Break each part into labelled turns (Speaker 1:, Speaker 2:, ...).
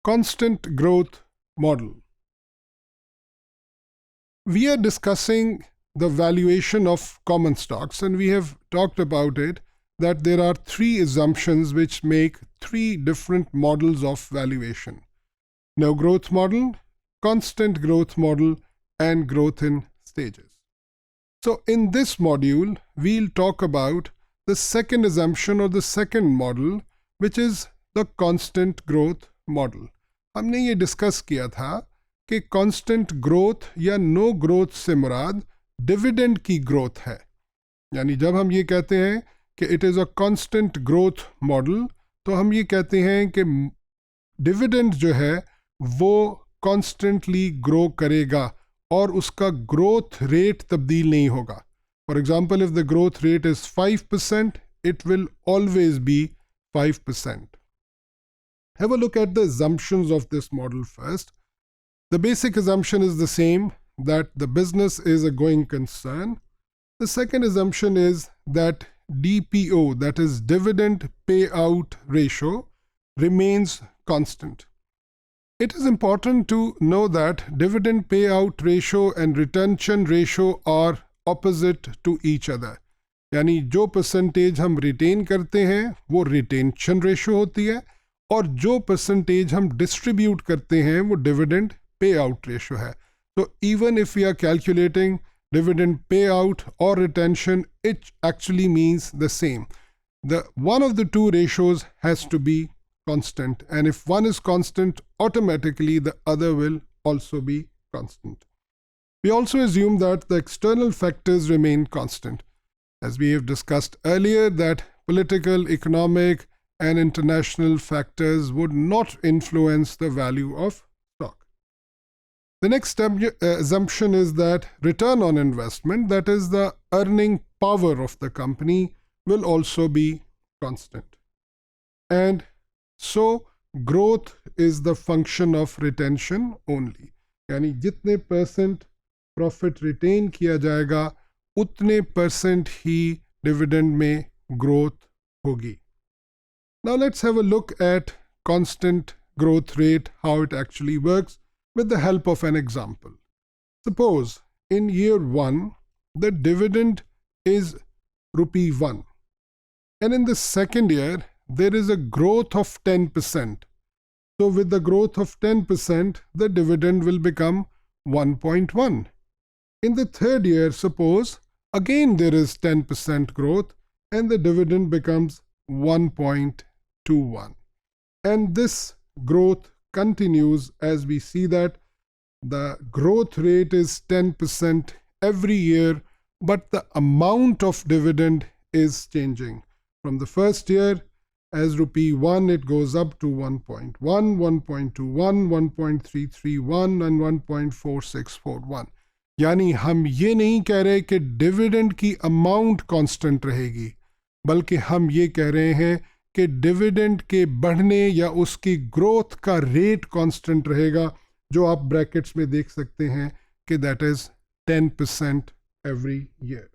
Speaker 1: Constant growth model. We are discussing the valuation of common stocks, and we have talked about it that there are three assumptions which make three different models of valuation: no growth model, constant growth model, and growth in stages. So in this module, we'll talk about the second assumption or the second model, which is the constant growth model. हमने ये discuss किया था कि constant growth या no growth से मुराद dividend की growth है. यानी जब हम ये कहते हैं कि it is a constant growth model, तो हम ये कहते हैं कि डिविडेंड जो है वो कॉन्स्टेंटली ग्रो करेगा और उसका ग्रोथ रेट तब्दील नहीं होगा. For example, if the growth rate is 5%, it will always be 5%. Have a look at the assumptions of this model first. The basic assumption is the same, that the business is a going concern. The second assumption is that DPO, that is dividend payout ratio, remains constant. It is important to know that dividend payout ratio and retention ratio are opposite to each other. यानी जो percentage हम retain करते हैं वो retention ratio होती है, और जो परसेंटेज हम डिस्ट्रीब्यूट करते हैं वो डिविडेंड पे आउट रेशो है. तो even if we are calculating dividend pay out और retention, it actually means the same. The one of the two ratios has to be constant, and if one is constant, automatically the other will also be constant. We also assume that the external factors remain constant. As we have discussed earlier, that political, economic, and international factors would not influence the value of stock. The next assumption is that return on investment, that is the earning power of the company, will also be constant. And so growth is the function of retention only. यानी जितने percent profit retain किया जाएगा उतने percent ही dividend में growth होगी. Now let's have a look at constant growth rate, how it actually works, with the help of an example. Suppose in year 1 the dividend is ₹1, and in the second year there is a growth of 10%. So with the growth of 10%, the dividend will become 1.1. In the third year, suppose again there is 10% growth and the dividend becomes 1.21. And this growth continues as we see that the growth rate is 10% every year, but the amount of dividend is changing. From the first year, as ₹1, it goes up to 1.1, 1.21, 1.331 and 1.4641. यानी हम ये नहीं कह रहे कि dividend की amount constant रहेगी, बल्कि हम ये कह रहे हैं कि डिविडेंड के बढ़ने या उसकी ग्रोथ का रेट कांस्टेंट रहेगा, जो आप ब्रैकेट्स में देख सकते हैं कि that is 10% every year.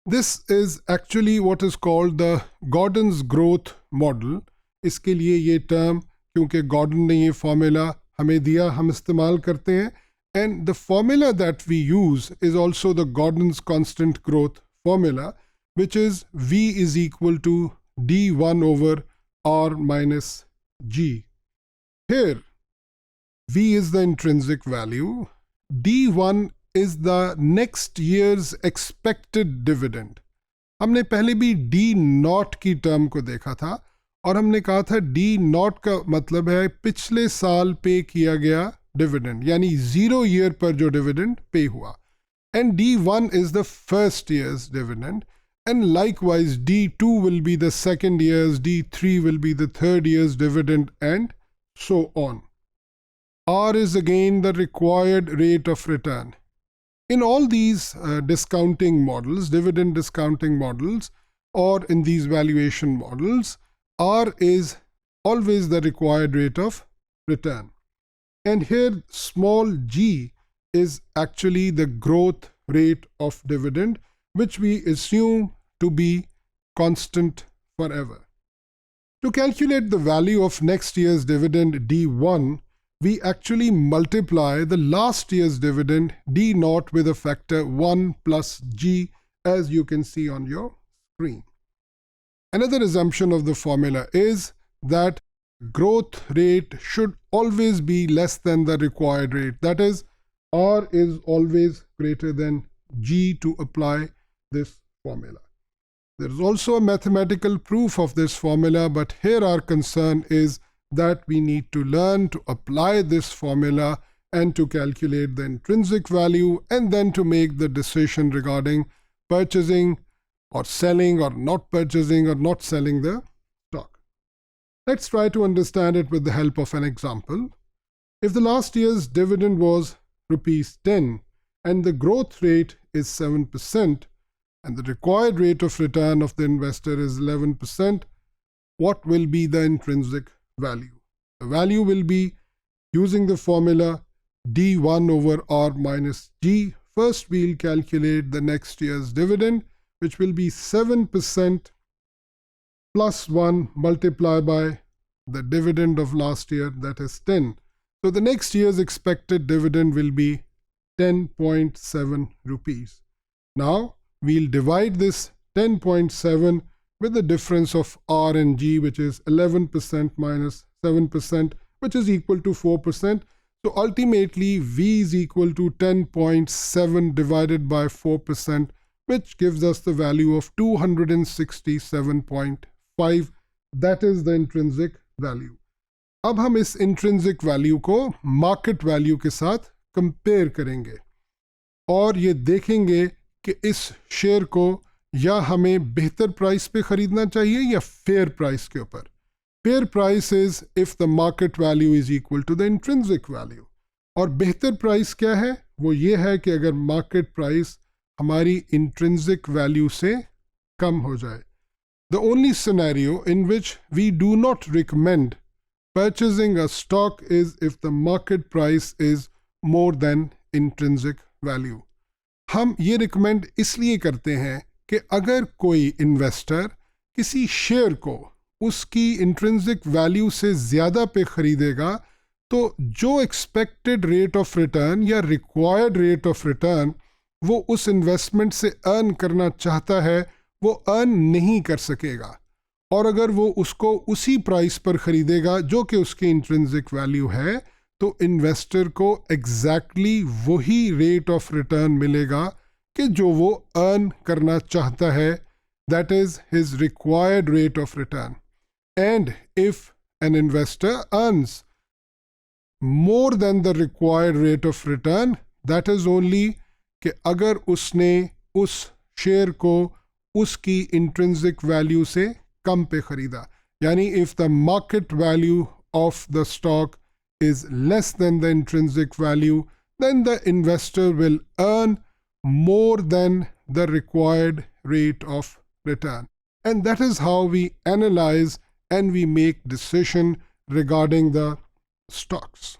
Speaker 1: This is actually what is called the Gordon's growth model. इसके लिए ये टर्म, क्योंकि गॉर्डन ने ये फॉर्मूला हमें दिया, हम इस्तेमाल करते हैं. And the formula that we use is also the Gordon's constant growth formula, which is V is equal to D1 over R minus G. Here, V is the intrinsic value. D1 is the next year's expected dividend. हमने पहले भी D not की term को देखा था और हमने कहा था D नॉट का मतलब है पिछले साल पे किया गया डिविडेंड, यानी 0 ईयर पर जो डिविडेंड पे हुआ. And D1 is the first year's dividend, and likewise D2 will be the second year's, D3 will be the third year's dividend, and so on. R is again the required rate of return. In all these discounting models, dividend discounting models, or in these valuation models, R is always the required rate of return. And here small g is actually the growth rate of dividend, which we assume to be constant forever. To calculate the value of next year's dividend D1, we actually multiply the last year's dividend D0 with a factor 1 plus G, as you can see on your screen. Another assumption of the formula is that growth rate should always be less than the required rate. That is, R is always greater than G to apply this formula. There is also a mathematical proof of this formula, but here our concern is that we need to learn to apply this formula and to calculate the intrinsic value and then to make the decision regarding purchasing or selling or not purchasing or not selling the stock. Let's try to understand it with the help of an example. If the last year's dividend was rupees 10 and the growth rate is 7%, and the required rate of return of the investor is 11%, what will be the intrinsic value? The value will be, using the formula D1 over R minus G. First, we'll calculate the next year's dividend, which will be 7% plus 1 multiplied by the dividend of last year, that is 10. So the next year's expected dividend will be 10.7 rupees. Now, we'll divide this 10.7 with the difference of R and G, which is 11% minus 7%, which is equal to 4%. So ultimately, V is equal to 10.7 divided by 4%, which gives us the value of 267.5. That is the intrinsic value. अब हम इस intrinsic value को market value के साथ compare करेंगे और ये देखेंगे कि इस शेयर को या हमें बेहतर प्राइस पे खरीदना चाहिए या फेयर प्राइस के ऊपर. Fair price is if the market value is equal to the intrinsic value. और बेहतर प्राइस क्या है? वो ये है कि अगर मार्केट प्राइस हमारी इंट्रिंसिक वैल्यू से कम हो जाए. The only scenario in which we do not recommend purchasing a stock is if the market price is more than intrinsic value. हम ये रिकमेंड इसलिए करते हैं कि अगर कोई इन्वेस्टर किसी शेयर को उसकी इंट्रिंसिक वैल्यू से ज़्यादा पे ख़रीदेगा तो जो एक्सपेक्टेड रेट ऑफ रिटर्न या रिक्वायर्ड रेट ऑफ रिटर्न वो उस इन्वेस्टमेंट से अर्न करना चाहता है वो अर्न नहीं कर सकेगा. और अगर वो उसको उसी प्राइस पर ख़रीदेगा जो कि उसकी इंट्रिंसिक वैल्यू है तो इन्वेस्टर को एग्जैक्टली वही रेट ऑफ रिटर्न मिलेगा कि जो वो अर्न करना चाहता है. That is his required rate of return. And if an investor earns more than the required rate of return, that is only कि अगर उसने उस शेयर को उसकी इंट्रिंसिक वैल्यू से कम पे ख़रीदा. यानी if the market value of the stock is less than the intrinsic value, then the investor will earn more than the required rate of return. And that is how we analyze and we make decision regarding the stocks.